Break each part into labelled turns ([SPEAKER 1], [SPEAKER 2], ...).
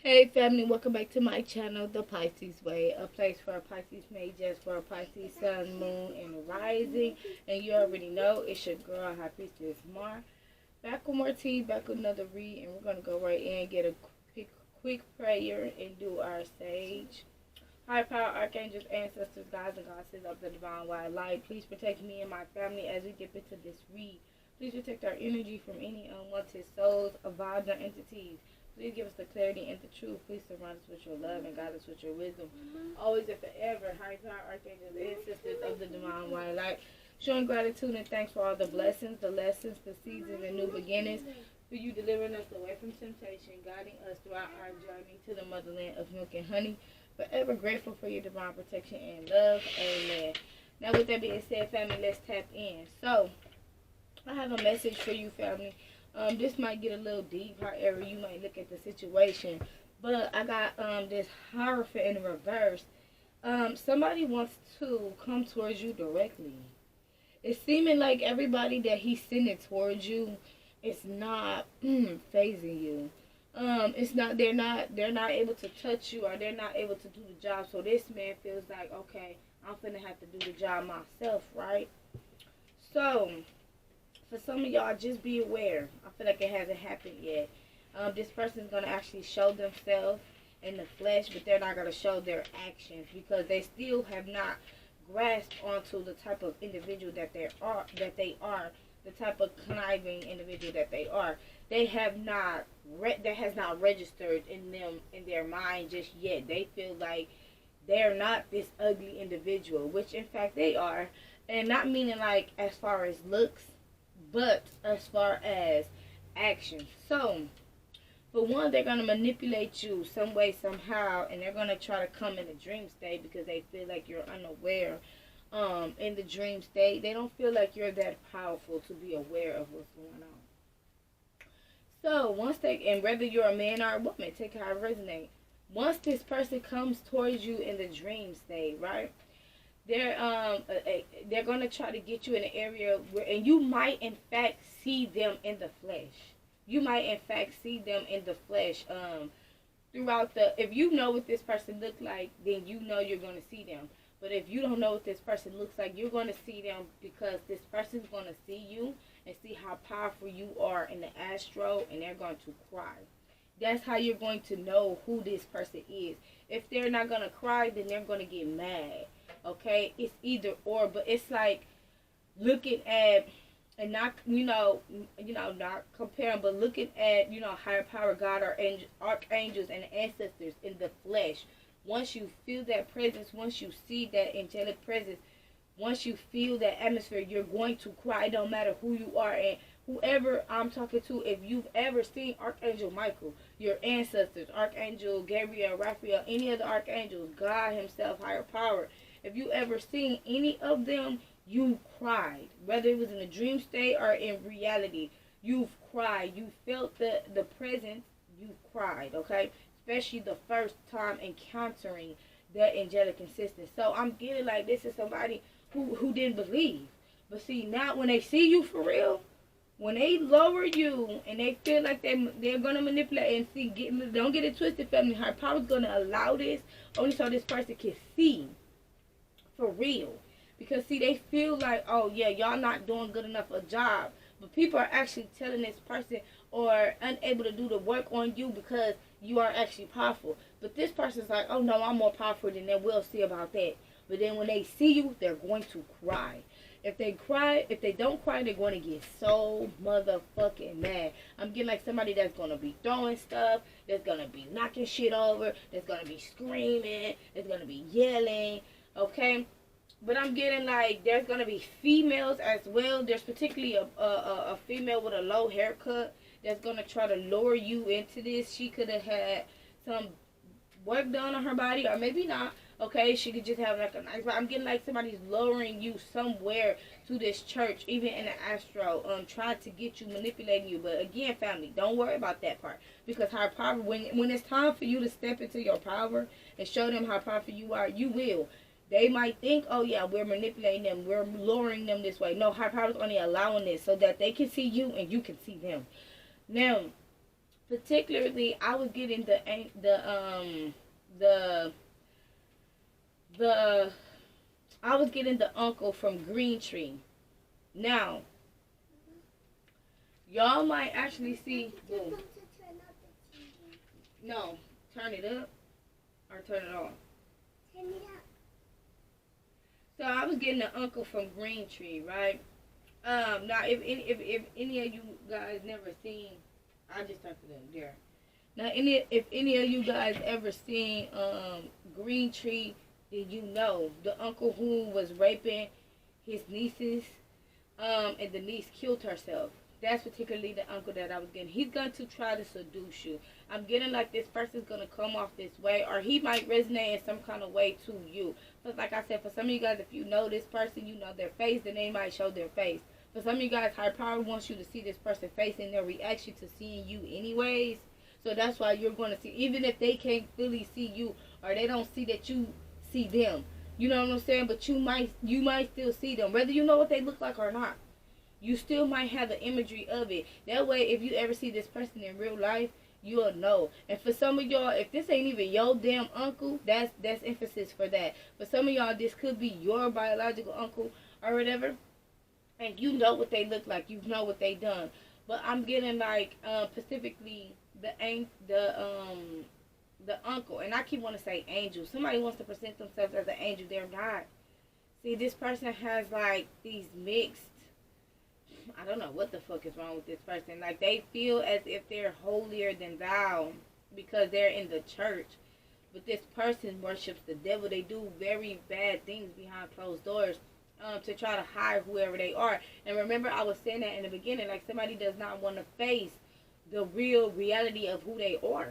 [SPEAKER 1] Hey family, welcome back to my channel, The Pisces Way, a place for a Pisces made just for a Pisces sun, moon, and rising. And you already know it's your girl, High Priestess Mar. Back with more tea, back with another read, and we're going to go right in, get a quick prayer, and do our sage. High power, archangels, ancestors, guides, and goddesses of the divine white light, please protect me and my family as we dip into this read. Please protect our energy from any unwanted souls, vibes, or entities. Please give us the clarity and the truth. Please surround us with your love and guide us with your wisdom. Always and forever, high power, archangels, and sisters of the divine white light. Showing gratitude and thanks for all the blessings, the lessons, the seasons, and new beginnings. For you delivering us away from temptation, guiding us throughout our journey to the motherland of milk and honey. Forever grateful for your divine protection and love. Amen. Now, with that being said, family, let's tap in. So, I have a message for you, family. This might get a little deep, however you might look at the situation. But I got this Hierophant in reverse. Somebody wants to come towards you directly. It's seeming like everybody that he's sending towards you is not phasing you. It's not they're not able to touch you, or they're not able to do the job. So this man feels like, okay, I'm finna have to do the job myself, right? So for some of y'all, just be aware. I feel like it hasn't happened yet. This person's going to actually show themselves in the flesh, but they're not going to show their actions because they still have not grasped onto the type of individual that they are, the type of conniving individual that they are. They have not that has not registered in them, in their mind just yet. They feel like they're not this ugly individual, which in fact they are, and not meaning like as far as looks, but as far as action. So, for one, they're going to manipulate you some way, somehow, and they're going to try to come in the dream state because they feel like you're unaware. In the dream state, they don't feel like you're that powerful to be aware of what's going on. So, and whether you're a man or a woman, take how it resonates. Once this person comes towards you in the dream state, right? They're gonna try to get you in an area where, and you might in fact see them in the flesh. You might in fact see them in the flesh. Throughout if you know what this person looks like, then you know you're gonna see them. But if you don't know what this person looks like, you're gonna see them because this person's gonna see you and see how powerful you are in the astro, and they're going to cry. That's how you're going to know who this person is. If they're not gonna cry, then they're gonna get mad. Okay, it's either or, but it's like looking at, and not not comparing, but looking at higher power, God, or archangels and ancestors in the flesh. Once you feel that presence, once you see that angelic presence, once you feel that atmosphere, you're going to cry. It don't matter who you are and whoever I'm talking to. If you've ever seen Archangel Michael, your ancestors, Archangel Gabriel, Raphael, any of the archangels, God himself, higher power, if you ever seen any of them, you cried. Whether it was in a dream state or in reality, you've cried. You felt the presence, you cried, okay? Especially the first time encountering that angelic assistance. So I'm getting like this is somebody who didn't believe. But see, now when they see you for real, when they lower you and they feel like they're gonna manipulate and see, don't get it twisted, family. Higher power's gonna allow this only so this person can see for real. Because see, they feel like, oh yeah, y'all not doing good enough a job, but people are actually telling this person or unable to do the work on you because you are actually powerful. But this person's like, oh no, I'm more powerful than them. We'll see about that. But then when they see you, they're going to cry. If they don't cry, they're going to get so motherfucking mad. I'm getting like somebody that's going to be throwing stuff, that's going to be knocking shit over, that's going to be screaming, that's going to be yelling, okay? But I'm getting like there's going to be females as well. There's particularly a female with a low haircut that's going to try to lure you into this. She could have had some work done on her body, or maybe not. Okay, she could just have like a nice, but I'm getting like somebody's lowering you somewhere to this church, even in the astro, trying to get you, manipulating you. But again, family, don't worry about that part, because higher power, when it's time for you to step into your power and show them how powerful you are, you will. They might think, oh yeah, we're manipulating them, we're luring them this way. No, higher power is only allowing this so that they can see you and you can see them. Now, particularly I was getting the the I was getting the uncle from Green Tree. Now, y'all might actually see. Boom. No, turn it up or turn it off. Turn it up. So I was getting the uncle from Green Tree, right? Now if any of you guys never seen, I just typed it in there. Now if any of you guys ever seen Green Tree, then you know the uncle who was raping his nieces, and the niece killed herself. That's particularly the uncle that I was getting. He's going to try to seduce you. I'm getting like this person's going to come off this way, or he might resonate in some kind of way to you. But like I said, for some of you guys, if you know this person, you know their face, then they might show their face. For some of you guys, higher power wants you to see this person's face and their reaction to seeing you anyways. So that's why you're going to see, even if they can't fully see you, or they don't see that you see them. You know what I'm saying? But you might still see them, whether you know what they look like or not. You still might have the imagery of it. That way, if you ever see this person in real life, you'll know. And for some of y'all, if this ain't even your damn uncle, that's emphasis for that. For some of y'all, this could be your biological uncle or whatever, and you know what they look like. You know what they done. But I'm getting like specifically the uncle, and I keep wanting to say angel. Somebody wants to present themselves as an angel. They're not. See, this person has like these mixed. I don't know what the fuck is wrong with this person. Like, they feel as if they're holier than thou because they're in the church. But this person worships the devil. They do very bad things behind closed doors to try to hide whoever they are. And remember, I was saying that in the beginning. Like, somebody does not want to face the real reality of who they are.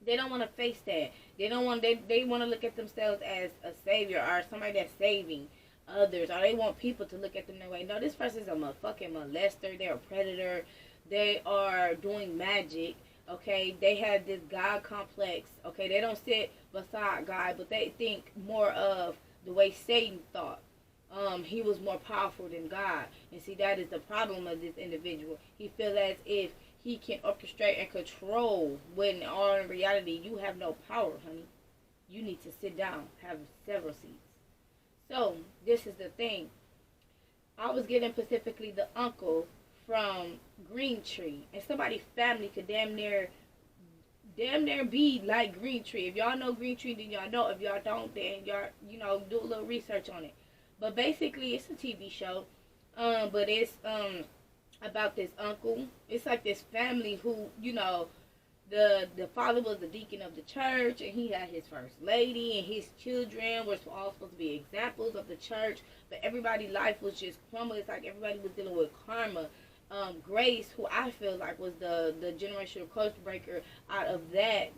[SPEAKER 1] They don't want to face that. They don't want. They want to look at themselves as a savior or somebody that's saving others, or they want people to look at them that way. No, this person's a motherfucking molester. They're a predator. They are doing magic. Okay, they have this God complex. Okay, they don't sit beside God, but they think more of the way Satan thought. He was more powerful than God, and see, that is the problem of this individual. He feels as if he can orchestrate and control, when all in reality you have no power, honey. You need to sit down, have several seats. So, this is the thing. I was getting specifically the uncle from Green Tree. And somebody's family could damn near be like Green Tree. If y'all know Green Tree, then y'all know. If y'all don't, then y'all, do a little research on it. But basically, it's a TV show. But it's about this uncle. It's like this family who, the father was the deacon of the church, and he had his first lady, and his children were all supposed to be examples of the church, but everybody's life was just crumbled. It's like everybody was dealing with karma. Grace, who I feel like was the generational curse breaker out of that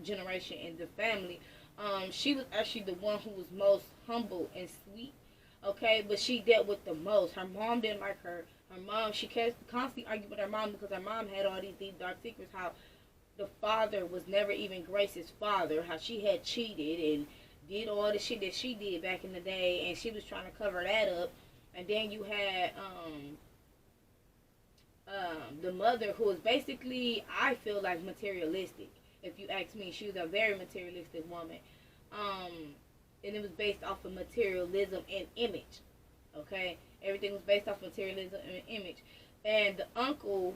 [SPEAKER 1] generation in the family, she was actually the one who was most humble and sweet, okay, but she dealt with the most. Her mom didn't like her. Her mom, she constantly argued with her mom because her mom had all these deep, dark secrets, how the father was never even Grace's father, how she had cheated and did all the shit that she did back in the day, and she was trying to cover that up. And then you had the mother, who was basically, I feel like, materialistic. If you ask me, she was a very materialistic woman. And it was based off of materialism and image. Okay? Everything was based off materialism and image. And the uncle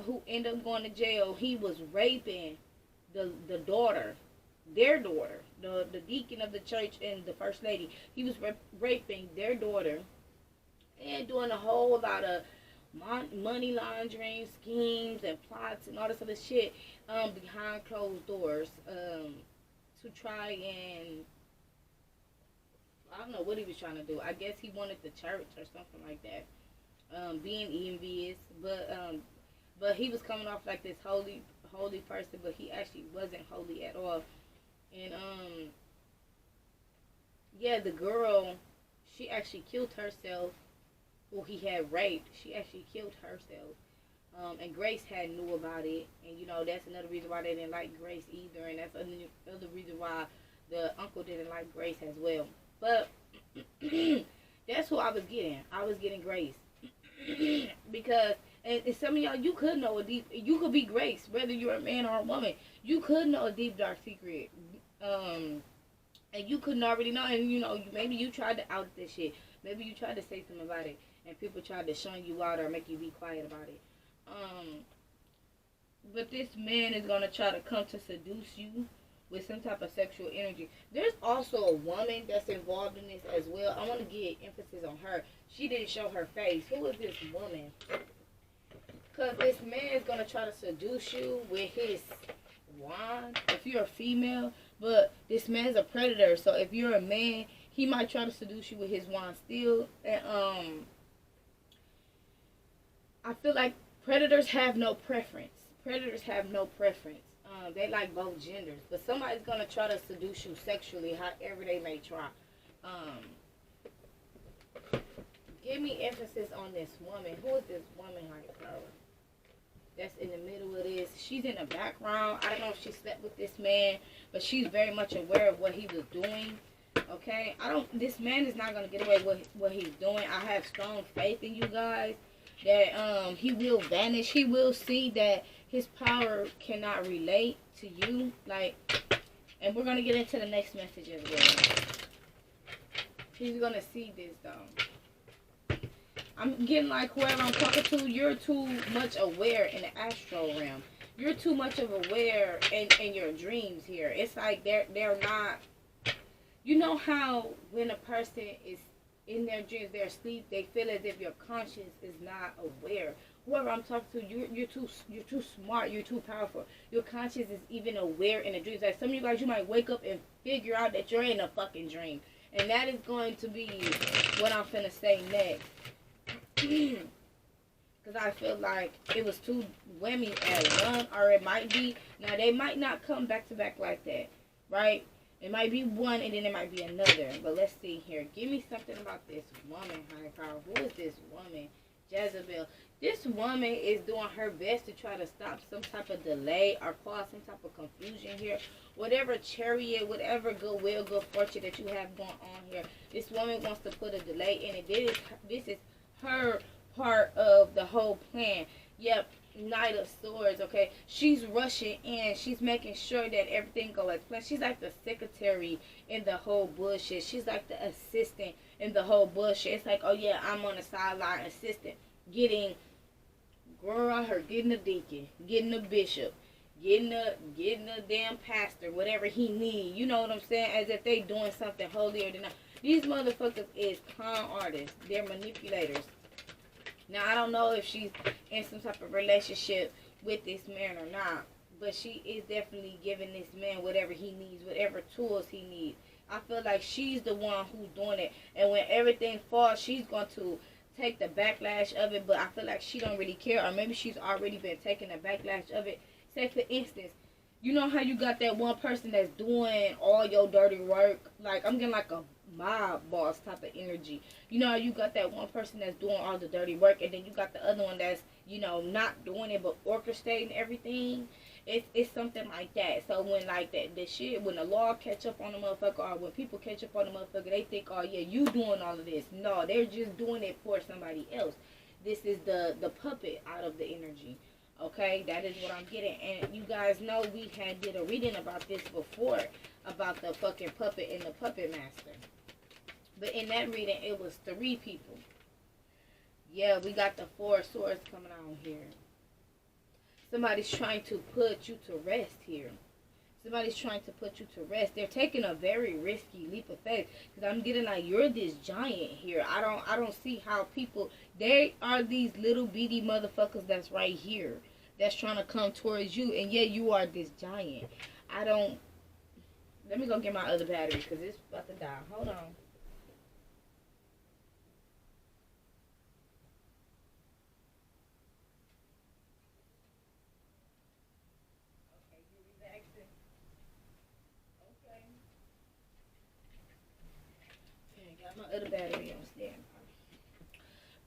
[SPEAKER 1] who ended up going to jail, he was raping the daughter, their daughter, the deacon of the church and the first lady. He was raping their daughter and doing a whole lot of money laundering schemes and plots and all this other shit behind closed doors to try and, I don't know what he was trying to do. I guess he wanted the church or something like that. Being envious, but he was coming off like this holy person, but he actually wasn't holy at all. And the girl, she actually killed herself. Who he had raped, she actually killed herself. And Grace had knew about it, and that's another reason why they didn't like Grace either, and that's another reason why the uncle didn't like Grace as well. But that's who I was getting. I was getting Grace. Because And some of y'all, you could know a deep, you could be Grace, whether you're a man or a woman. You could know a deep, dark secret. And you couldn't already know. And, maybe you tried to out this shit. Maybe you tried to say something about it. And people tried to shun you out or make you be quiet about it. But this man is going to try to come to seduce you with some type of sexual energy. There's also a woman that's involved in this as well. I want to get emphasis on her. She didn't show her face. Who is this woman? Because this man is going to try to seduce you with his wand, if you're a female. But this man's a predator. So if you're a man, he might try to seduce you with his wand still. And I feel like predators have no preference. Predators have no preference. They like both genders. But somebody's going to try to seduce you sexually, however they may try. Give me emphasis on this woman. Who is this woman, higher power? That's in the middle of this. She's in the background. I don't know if she slept with this man, but she's very much aware of what he was doing. Okay? This man is not going to get away with what he's doing. I have strong faith in you guys that he will vanish. He will see that his power cannot relate to you. And we're going to get into the next message as well. He's going to see this, though. I'm getting like whoever I'm talking to, you're too much aware in the astral realm. You're too much of aware in your dreams here. It's like they're not. You know how when a person is in their dreams, they're asleep, they feel as if your conscience is not aware. Whoever I'm talking to, you're too smart, you're too powerful. Your conscience is even aware in the dreams. Like some of you guys, you might wake up and figure out that you're in a fucking dream. And that is going to be what I'm finna say next. Because I feel like it was two women at one, or it might be. Now, they might not come back to back like that, right? It might be one and then it might be another. But let's see here. Give me something about this woman, high power. Who is this woman? Jezebel. This woman is doing her best to try to stop some type of delay or cause some type of confusion here. Whatever chariot, whatever goodwill, good fortune that you have going on here, this woman wants to put a delay in it. This is her part of the whole plan. Yep, Knight of Swords, okay? She's rushing in. She's making sure that everything goes as planned. She's like the secretary in the whole bullshit. She's like the assistant in the whole bullshit. It's like, oh yeah, I'm on the sideline assistant. Getting a deacon, getting a bishop, getting a damn pastor, whatever he need. You know what I'm saying? As if they doing something holier than that. These motherfuckers is con artists. They're manipulators. Now, I don't know if she's in some type of relationship with this man or not, but she is definitely giving this man whatever he needs, whatever tools he needs. I feel like she's the one who's doing it, and when everything falls, she's going to take the backlash of it, but I feel like she don't really care, or maybe she's already been taking the backlash of it. Say, for instance, you know how you got that one person that's doing all your dirty work? Like, I'm getting like a mob boss type of energy. You know how you got that one person that's doing all the dirty work, and then you got the other one that's, not doing it, but orchestrating everything? It's something like that. So when like the shit, when the law catch up on the motherfucker, or when people catch up on the motherfucker, they think, oh yeah, you doing all of this. No, they're just doing it for somebody else. This is the puppet out of the energy. Okay, that is what I'm getting. And you guys know we had did a reading about this before, about the fucking puppet and the puppet master. But in that reading, it was 3 people. Yeah, we got the 4 of Swords coming on here. Somebody's trying to put you to rest here. Somebody's trying to put you to rest. They're taking a very risky leap of faith, because I'm getting like, you're this giant here. I don't see how people, they are these little bitty motherfuckers that's right here, that's trying to come towards you, and yet you are this giant. Let me go get my other battery, because it's about to die. Hold on. My other battery on standby.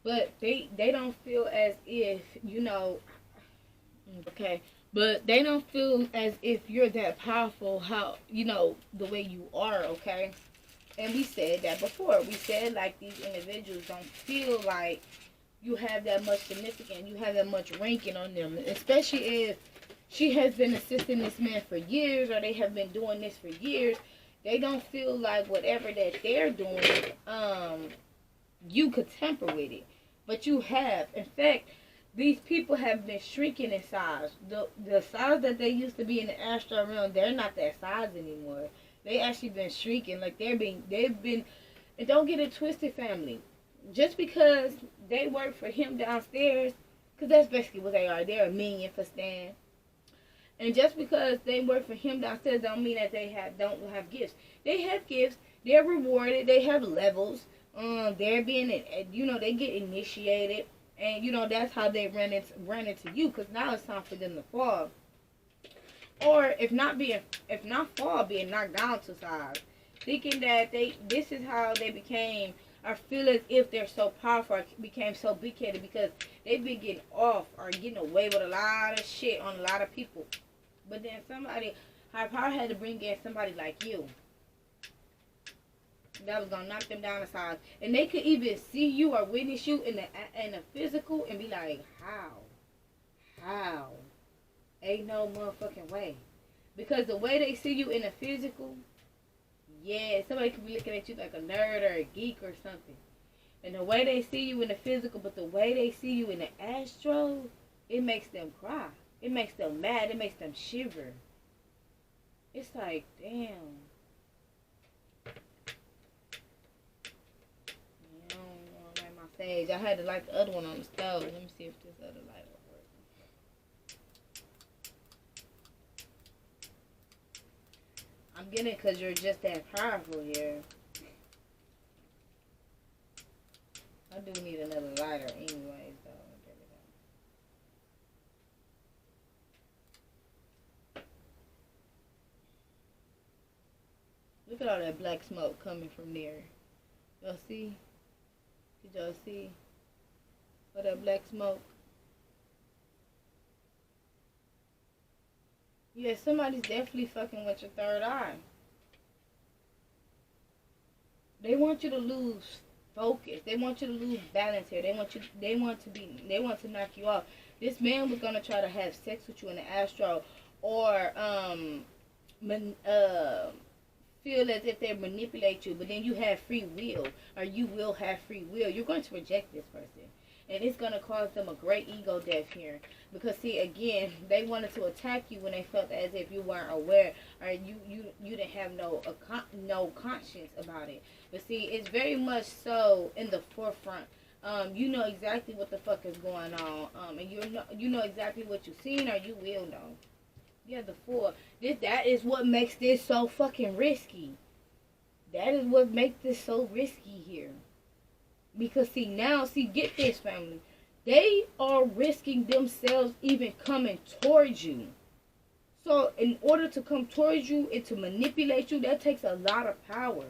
[SPEAKER 1] But they don't feel as if, okay, but they don't feel as if you're that powerful, how, the way you are, okay? And we said that before. We said like these individuals don't feel like you have that much significance, you have that much ranking on them, especially if she has been assisting this man for years or they have been doing this for years. They don't feel like whatever that they're doing, you could tamper with it. But you have. In fact, these people have been shrinking in size. The size that they used to be in the astral realm, they're not that size anymore. They actually been shrinking. Like they've been, and don't get it twisted, family. Just because they work for him downstairs, because that's basically what they are. They're a minion for Stan. And just because they work for him downstairs don't mean that they don't have gifts. They have gifts. They're rewarded. They have levels. They're being, they get initiated, and that's how they run into you. Because now it's time for them to fall, or if not fall, being knocked down to size, thinking that this is how they became. I feel as if they're so powerful, or became so big-headed because they've been getting off or getting away with a lot of shit on a lot of people. But then somebody, high power had to bring in somebody like you that was gonna knock them down the size, and they could even see you or witness you in the physical and be like, how, ain't no motherfucking way, because the way they see you in the physical, yeah, somebody could be looking at you like a nerd or a geek or something, and the way they see you in the physical, but the way they see you in the astral, it makes them cry. It makes them mad. It makes them shiver. It's like, damn. I don't want to light my sage. I had to light the other one on the stove. Let me see if this other light will work. I'm getting it because you're just that powerful here. I do need another lighter anyways, though. Look at all that black smoke coming from there. Y'all see? Did y'all see? All that black smoke? Yeah, somebody's definitely fucking with your third eye. They want you to lose focus. They want you to lose balance here. They want to knock you off. This man was gonna try to have sex with you in the astral, or feel as if they manipulate you, but then you have free will, or you will have free will. You're going to reject this person, and it's going to cause them a great ego death here, because see, again, they wanted to attack you when they felt as if you weren't aware, or you didn't have no conscience about it. But see, it's very much so in the forefront. You know exactly what the fuck is going on, and you know exactly what you've seen, or you will know. Yeah, the Four. That is what makes this so fucking risky. That is what makes this so risky here. Because get this, family. They are risking themselves even coming towards you. So in order to come towards you and to manipulate you, that takes a lot of power.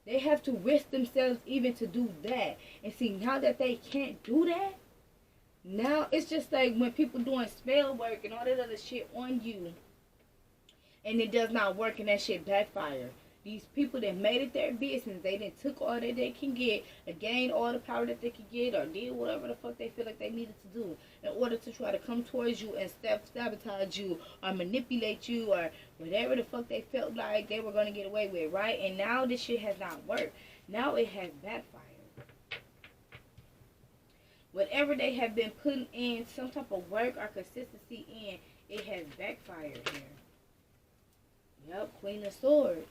[SPEAKER 1] They have to risk themselves even to do that. And see, now that they can't do that, now it's just like when people doing spell work and all that other shit on you, and it does not work and that shit backfire. These people that made it their business, they done took all that they can get, and gained all the power that they could get, or did whatever the fuck they feel like they needed to do in order to try to come towards you and sabotage you or manipulate you or whatever the fuck they felt like they were going to get away with, right? And now this shit has not worked. Now it has backfired. Whatever they have been putting in some type of work or consistency in, it has backfired here. Yep, Queen of Swords.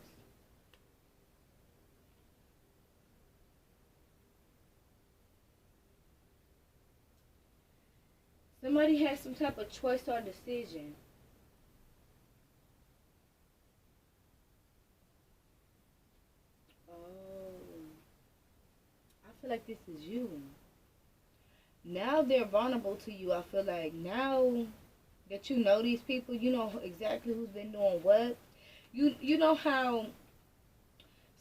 [SPEAKER 1] Somebody has some type of choice or decision. Oh. I feel like this is you. Now they're vulnerable to you. I feel like now that you know these people, you know exactly who's been doing what. You know how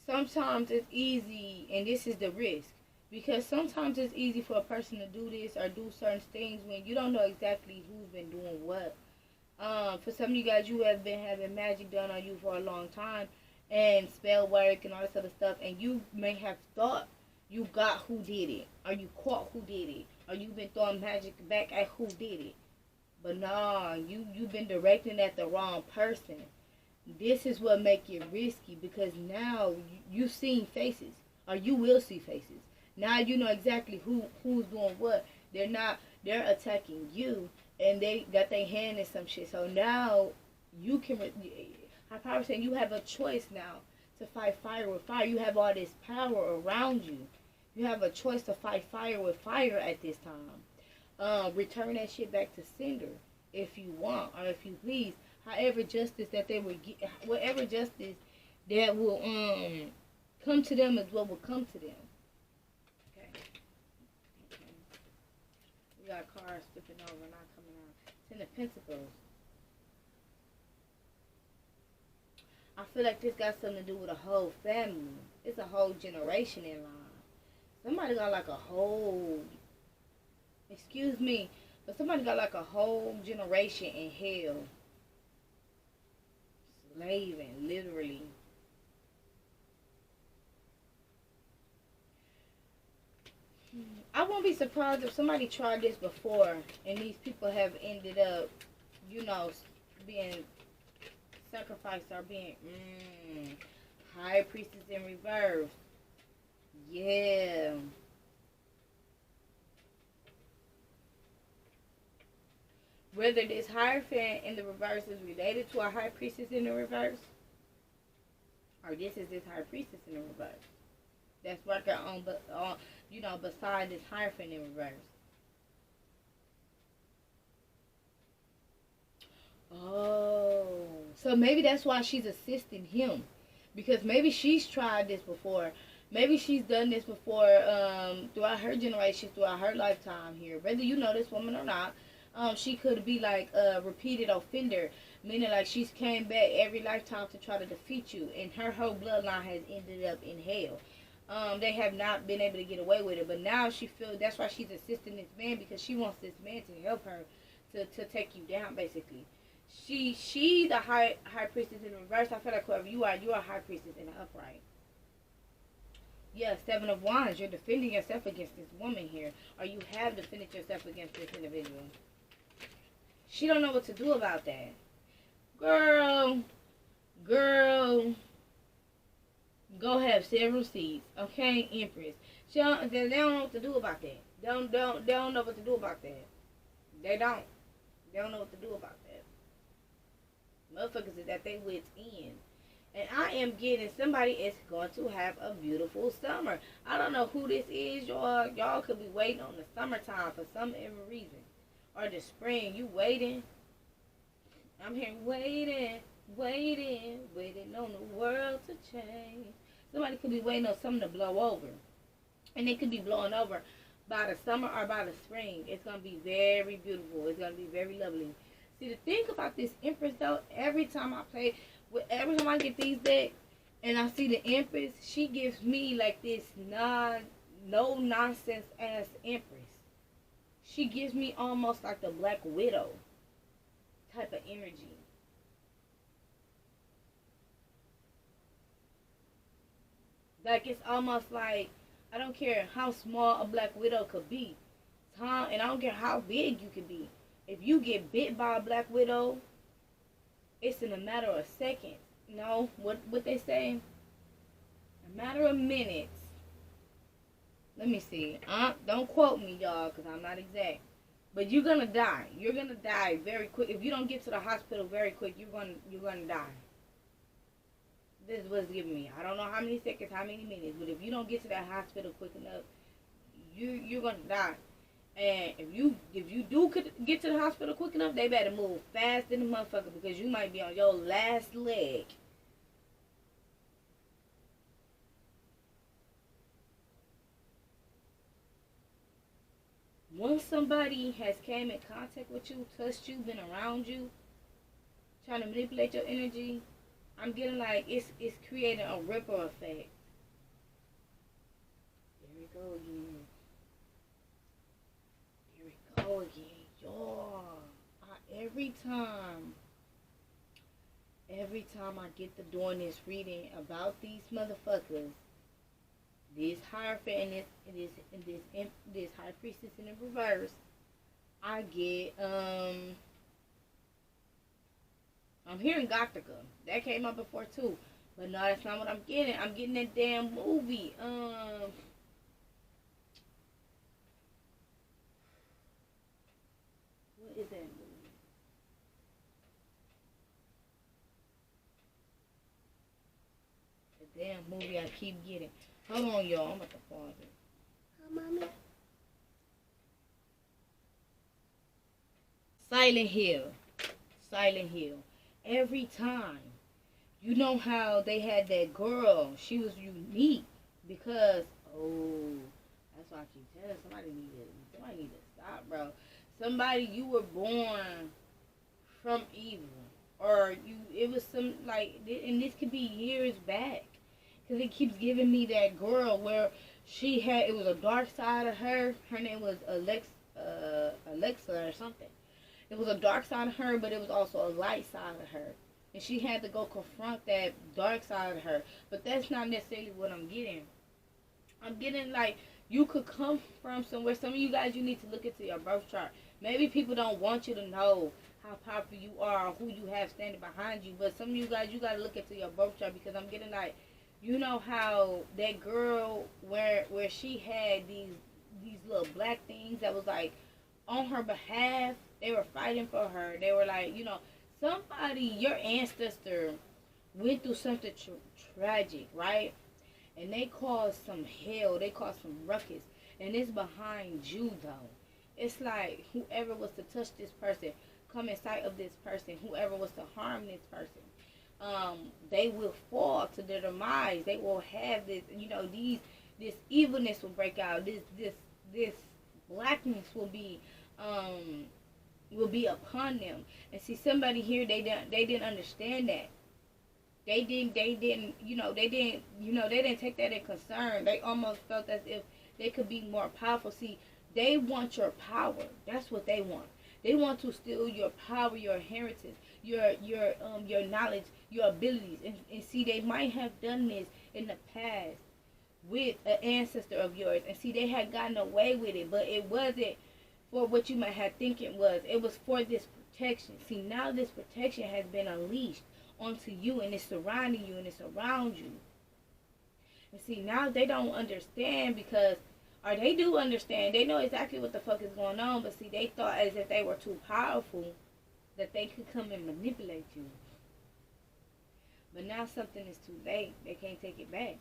[SPEAKER 1] sometimes it's easy, and this is the risk, because sometimes it's easy for a person to do this or do certain things when you don't know exactly who's been doing what. For some of you guys, you have been having magic done on you for a long time, and spell work and all this other stuff, and you may have thought You got who did it. Or you caught who did it. Or you been throwing magic back at who did it. But nah, you've been directing at the wrong person. This is what make it risky, because now you've seen faces, or you will see faces. Now you know exactly who's doing what. They're attacking you, and they got their hand in some shit. So now you can. I probably saying you have a choice now to fight fire with fire. You have all this power around you. You have a choice to fight fire with fire at this time. Return that shit back to sender if you want, or if you please. However justice that they would get, whatever justice that will come to them is what will come to them. Okay. We got cars flipping over, not coming out. Ten of Pentacles. I feel like this got something to do with a whole family. It's a whole generation in line. Somebody got like a whole, excuse me, but somebody got like a whole generation in hell. Slaving, literally. I won't be surprised if somebody tried this before and these people have ended up, being sacrificed or being High Priestess in reverse. Yeah. Whether this Hierophant in the reverse is related to a High Priestess in the reverse, or this is this High Priestess in the reverse that's working on beside this Hierophant in reverse. Oh, so maybe that's why she's assisting him, because maybe she's tried this before. Maybe she's done this before throughout her generation, throughout her lifetime here. Whether you know this woman or not, she could be like a repeated offender, meaning like she's came back every lifetime to try to defeat you, and her whole bloodline has ended up in hell. They have not been able to get away with it, but now she feels that's why she's assisting this man, because she wants this man to help her to take you down, basically. She's a high priestess in reverse. I feel like whoever you are, you're a high priestess in the upright. Yeah, Seven of Wands. You're defending yourself against this woman here, or you have defended yourself against this individual. She don't know what to do about that. Girl, go have several seats, okay, Empress. They don't know what to do about that. They don't know what to do about that. They don't know what to do about that. Motherfuckers is at their wits' end. And I am getting somebody is going to have a beautiful summer. I don't know who this is, y'all. Y'all could be waiting on the summertime for some reason. Or the spring. You waiting. I'm here waiting on the world to change. Somebody could be waiting on something to blow over. And it could be blowing over by the summer or by the spring. It's going to be very beautiful. It's going to be very lovely. See, the thing about this Empress, though, every time I get these decks and I see the Empress, she gives me like this no nonsense ass Empress. She gives me almost like the Black Widow type of energy. Like, it's almost like, I don't care how small a Black Widow could be, and I don't care how big you could be. If you get bit by a Black Widow, it's in a matter of seconds. No, what they say? A matter of minutes. Let me see. Don't quote me, y'all, because I'm not exact. But you're gonna die. You're gonna die very quick. If you don't get to the hospital very quick, you're gonna die. This is what's giving me. I don't know how many seconds, how many minutes, but if you don't get to that hospital quick enough, you're gonna die. And if you do get to the hospital quick enough, they better move fast in the motherfucker, because you might be on your last leg. Once somebody has came in contact with you, touched you, been around you, trying to manipulate your energy, I'm getting like it's creating a ripple effect. There we go again. Go again, y'all. Every time I get to doing this reading about these motherfuckers, This Hierophant this High Priestess in the reverse. I get I'm hearing Gothica. That came up before too. But no, that's not what I'm getting. I'm getting that damn movie. What is that movie? The damn movie I keep getting. Hold on, y'all. I'm about to pause it. Oh, mommy. Silent Hill. Silent Hill. Every time. You know how they had that girl. She was unique because, oh, that's why I keep telling somebody need to stop, bro. Somebody, you were born from evil, or it was some like, and this could be years back, because it keeps giving me that girl where it was a dark side of her. Her name was Alexa or something. It was a dark side of her, but it was also a light side of her. And she had to go confront that dark side of her. But that's not necessarily what I'm getting. I'm getting like, you could come from somewhere. Some of you guys, you need to look into your birth chart. Maybe people don't want you to know how powerful you are or who you have standing behind you. But some of you guys, you got to look into your birth chart, because I'm getting like, you know how that girl where she had these little black things that was like on her behalf. They were fighting for her. They were like, somebody, your ancestor went through something tragic, right? And they caused some hell. They caused some ruckus. And it's behind you, though. It's like whoever was to touch this person, come in sight of this person, whoever was to harm this person, they will fall to their demise. They will have this, this evilness will break out. This blackness will be upon them. And see, somebody here, they didn't understand that. They didn't take that in concern. They almost felt as if they could be more powerful. See, they want your power. That's what they want. They want to steal your power, your inheritance, your knowledge, your abilities. And see, they might have done this in the past with an ancestor of yours. And see, they had gotten away with it, but it wasn't for what you might have think it was. It was for this protection. See, now this protection has been unleashed onto you, and it's surrounding you, and it's around you. And see, now they don't understand, because, or they do understand. They know exactly what the fuck is going on, but see, they thought as if they were too powerful that they could come and manipulate you. But now something is too late. They can't take it back.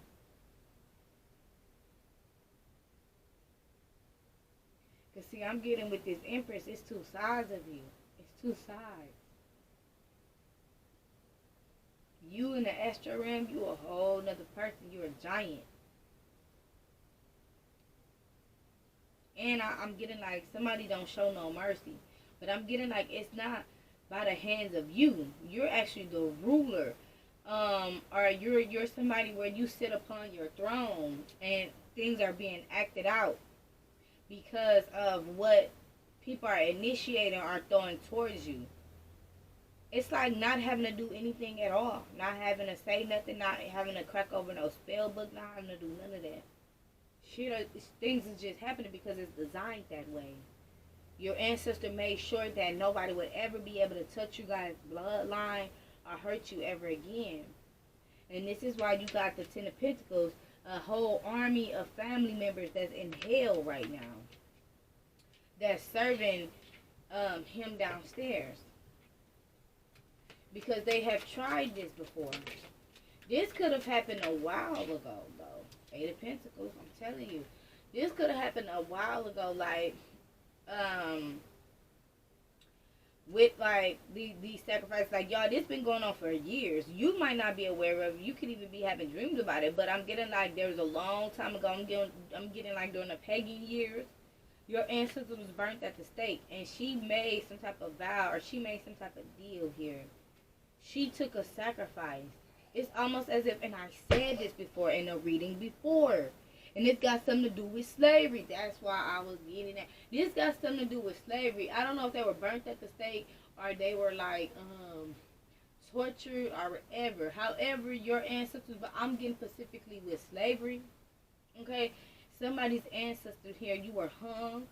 [SPEAKER 1] Because see, I'm getting with this Empress, it's two sides of you. It's two sides. You in the astral realm, you a whole nother person. You're a giant. And I'm getting like, somebody don't show no mercy. But I'm getting like, it's not by the hands of you. You're actually the ruler. Or you're somebody where you sit upon your throne and things are being acted out because of what people are initiating or throwing towards you. It's like not having to do anything at all. Not having to say nothing, not having to crack over no spell book, not having to do none of that. Shit, things is just happening because it's designed that way. Your ancestor made sure that nobody would ever be able to touch you guys' bloodline or hurt you ever again. And this is why you got the Ten of Pentacles, a whole army of family members that's in hell right now, that's serving him downstairs. Because they have tried this before. This could have happened a while ago, though. Eight of Pentacles, I'm telling you. This could have happened a while ago, like, with, like, these sacrifices. Like, y'all, this been going on for years. You might not be aware of it. You could even be having dreams about it. But I'm getting, like, there was a long time ago. I'm getting, like, during the pagan years. Your ancestor was burnt at the stake. And she made some type of vow, or she made some type of deal here. She took a sacrifice. It's almost as if, and I said this before in a reading before, and it's got something to do with slavery. That's why I was getting that. This got something to do with slavery. I don't know if they were burnt at the stake or they were like tortured or whatever. However, your ancestors, but I'm getting specifically with slavery. Okay, somebody's ancestors here, you were hung,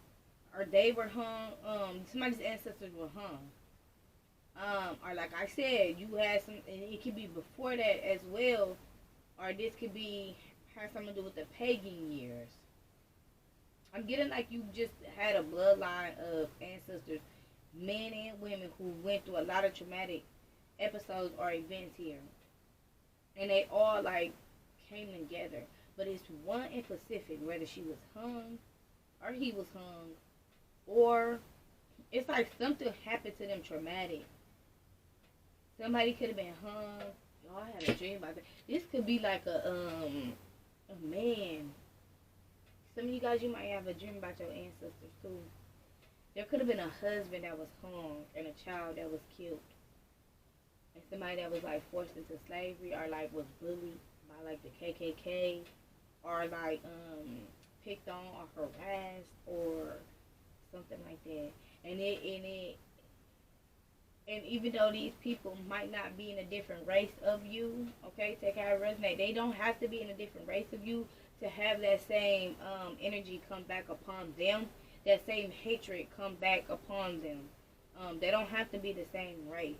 [SPEAKER 1] or they were hung. Somebody's ancestors were hung. Or like I said, you had some, and it could be before that as well, or this could be has something to do with the pagan years. I'm getting like you just had a bloodline of ancestors, men and women who went through a lot of traumatic episodes or events here, and they all like came together. But it's one in specific, whether she was hung or he was hung, or it's like something happened to them traumatic. Somebody could have been hung. Oh, I had a dream about that. This could be like a man. Some of you guys, you might have a dream about your ancestors too. There could have been a husband that was hung and a child that was killed, and somebody that was like forced into slavery or like was bullied by like the KKK, or like picked on or harassed or something like that. And even though these people might not be in a different race of you, okay, take how it resonate. They don't have to be in a different race of you to have that same energy come back upon them. That same hatred come back upon them. They don't have to be the same race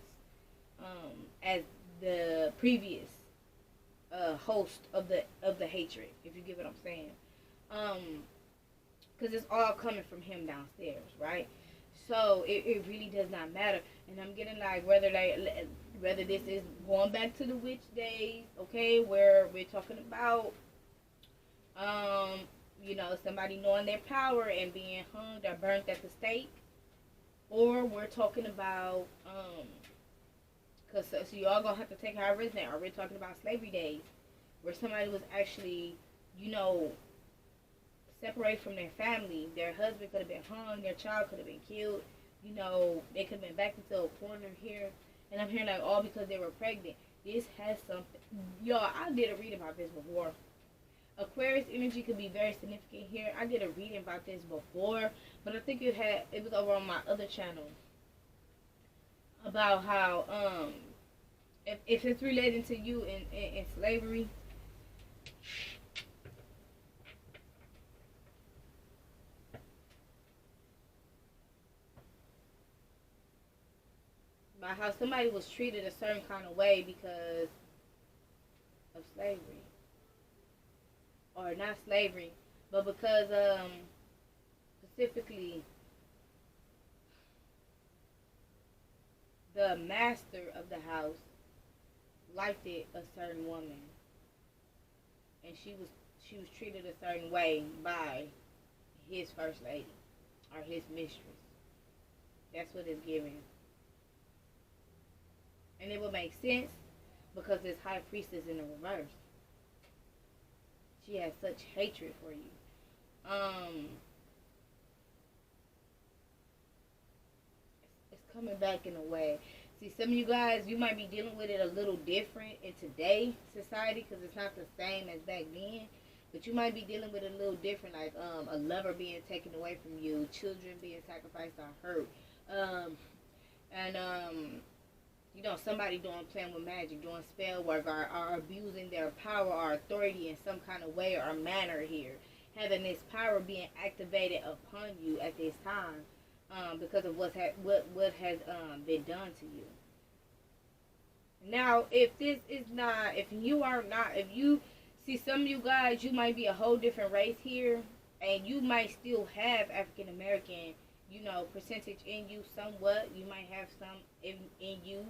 [SPEAKER 1] as the previous host of the hatred. If you get what I'm saying, because it's all coming from him downstairs, right? So it really does not matter. And I'm getting like whether this is going back to the witch days, okay, where we're talking about um somebody knowing their power and being hung or burnt at the stake, or we're talking about because so you all gonna have to take how it resonate. Or we're talking about slavery days, where somebody was actually you know separate from their family. Their husband could have been hung, their child could have been killed. They could have been backed into a corner here. And I'm hearing like all because they were pregnant. This has something. Y'all, I did a reading about this before. Aquarius energy could be very significant here. I did a reading about this before, but I think it was over on my other channel about how if it's related to you in slavery. About how somebody was treated a certain kind of way because of slavery, or not slavery, but because specifically the master of the house liked it a certain woman, and she was treated a certain way by his first lady or his mistress. That's what it's giving, and it would make sense because this high priestess in the reverse. She has such hatred for you. It's coming back in a way. See, some of you guys, you might be dealing with it a little different in today's society because it's not the same as back then. But you might be dealing with it a little different, like a lover being taken away from you, children being sacrificed or hurt, and somebody playing with magic, doing spell work, or abusing their power or authority in some kind of way or manner here. Having this power being activated upon you at this time because of what has been done to you. Now, if you see some of you guys, you might be a whole different race here, and you might still have African American percentage in you somewhat. You might have some in you,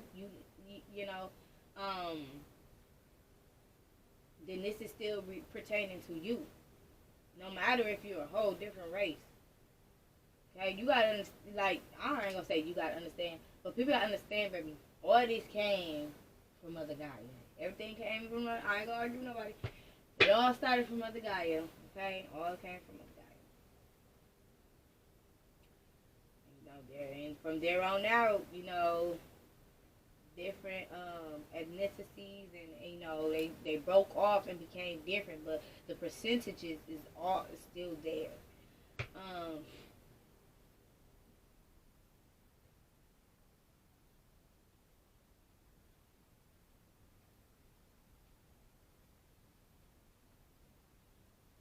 [SPEAKER 1] then this is still pertaining to you. No matter if you're a whole different race. Okay, you gotta understand, like, I ain't gonna say you gotta understand, but people gotta understand, baby, all this came from Mother Gaia. Everything came from I ain't gonna argue with nobody. It all started from Mother Gaia, okay? All came from Mother Gaia. And from there on out, different ethnicities and they broke off and became different, but the percentages is still there.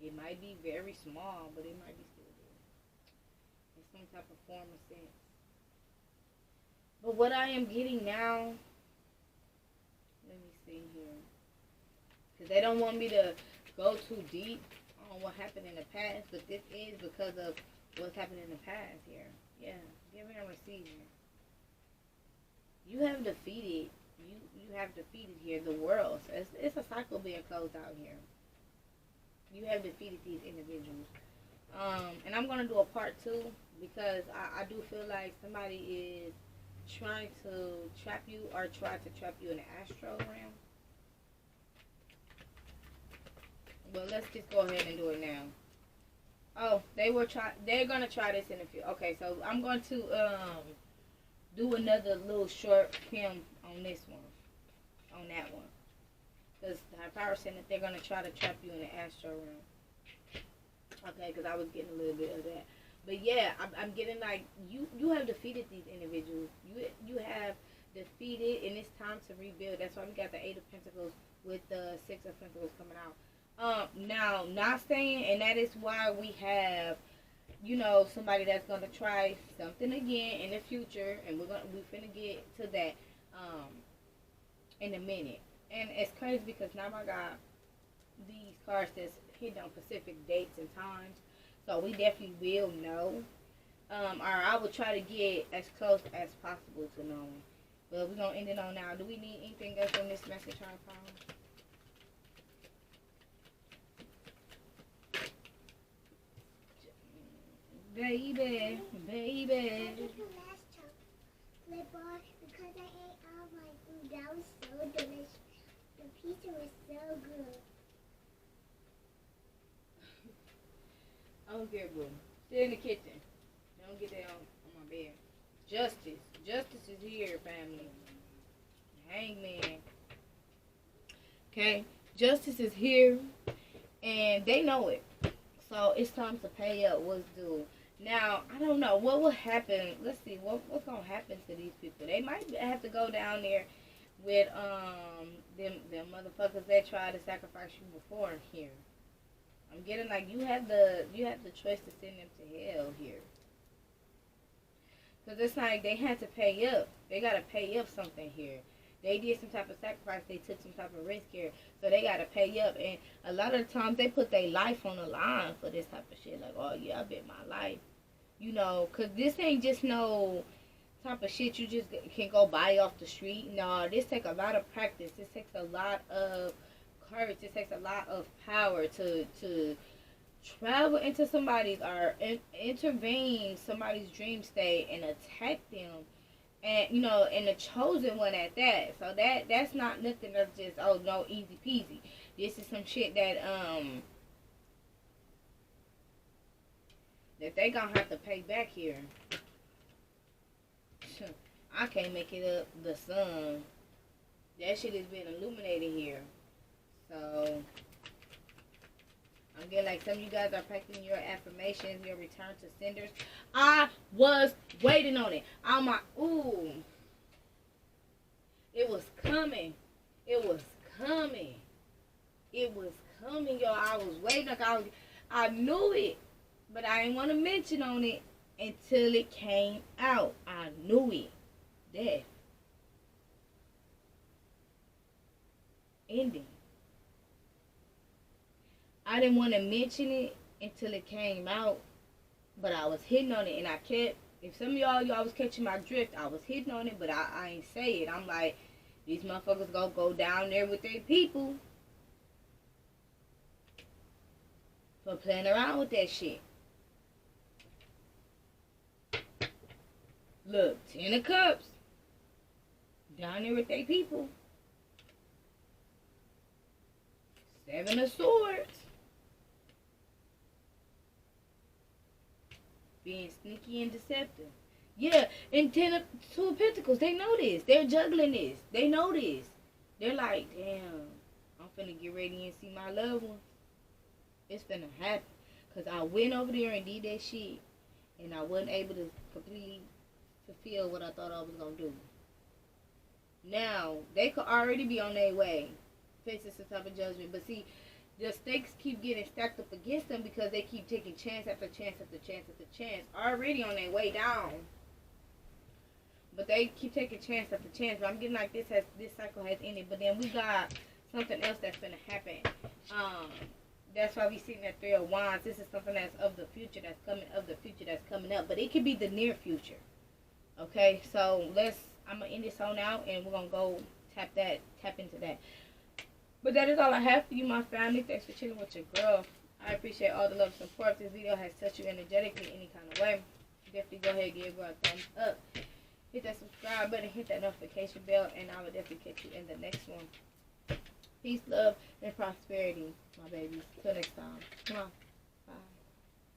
[SPEAKER 1] It might be very small, but it might be still there. In some type of form or sense. But what I am getting now, let me see here. Because they don't want me to go too deep on what happened in the past, but this is because of what's happened in the past here. Yeah, giving and receiving. You have defeated, you have defeated here the world. So it's a cycle being closed out here. You have defeated these individuals. And I'm going to do a part 2 because I do feel like somebody is trying to trap you or try to trap you in the astral realm. Well, let's just go ahead and do it now. Oh, they're gonna try this in a few. Okay, so I'm going to do another little short film on this one, on that one, because the high power saying that they're gonna try to trap you in the astral realm. Okay, because I was getting a little bit of that, but yeah, I'm getting like you have defeated these individuals. You have defeated, and it's time to rebuild. That's why we got the 8 of Pentacles with the 6 of Pentacles coming out. Now, not saying, and that is why we have, somebody that's gonna try something again in the future, and we're finna get to that, in a minute. And it's crazy because now I got these cards that's hidden on specific dates and times, so we definitely will know. Or I will try to get as close as possible to knowing. But we're gonna end it on now. Do we need anything else from this message, Hierophant? Baby.
[SPEAKER 2] Last chocolate bar because I ate all my food. That was so delicious. The pizza was so good.
[SPEAKER 1] I don't care, boo. Stay in the kitchen. Don't get that on my bed. Justice is here, family. Hangman. Okay? Justice is here, and they know it. So it's time to pay up what's due. Now, I don't know what will happen. Let's see what's gonna happen to these people. They might have to go down there with them motherfuckers that tried to sacrifice you before here. I'm getting like you have the choice to send them to hell here. Cause it's like they had to pay up. They gotta pay up something here. They did some type of sacrifice. They took some type of risk here. So they got to pay up. And a lot of the times they put their life on the line for this type of shit. Like, oh, yeah, I bet my life. Because this ain't just no type of shit you just can go buy off the street. No, this takes a lot of practice. This takes a lot of courage. This takes a lot of power to travel into somebody's or intervene somebody's dream state and attack them. And and the chosen one at that. So that's not nothing that's just no easy peasy. This is some shit that that they gonna have to pay back here. I can't make it up. The sun, that shit is being illuminated here. So I'm getting like some of you guys are practicing your affirmations, your return to senders. I was waiting on it. I'm like, ooh. It was coming. It was coming. It was coming, y'all. I was waiting. Like I knew it. But I didn't want to mention on it until it came out. I knew it. Death. Ending. I didn't want to mention it until it came out, but I was hitting on it, and I kept, if some of y'all was catching my drift, I was hitting on it, but I ain't say it. I'm like, these motherfuckers gonna go down there with their people for playing around with that shit. Look, 10 of Cups, down there with their people. 7 of Swords. Being sneaky and deceptive. Yeah, and 2 of Pentacles. They know this. They're juggling this. They know this. They're like, damn, I'm finna get ready and see my loved ones. It's finna happen. Because I went over there and did that shit. And I wasn't able to completely fulfill what I thought I was going to do. Now, they could already be on their way. Facing some type of judgment. But see, The stakes keep getting stacked up against them because they keep taking chance after chance after chance after chance. Already on their way down. But they keep taking chance after chance. But I'm getting like this cycle has ended. But then we got something else that's gonna happen. That's why we sitting at 3 of Wands. This is something that's of the future that's coming up. But it could be the near future. Okay, so I'm gonna end this on out and we're gonna go tap into that. But that is all I have for you, my family. Thanks for chilling with your girl. I appreciate all the love and support. If this video has touched you energetically any kind of way, definitely go ahead and give your girl a thumbs up. Hit that subscribe button, hit that notification bell, and I will definitely catch you in the next one. Peace, love, and prosperity, my babies. Till next time. Come on.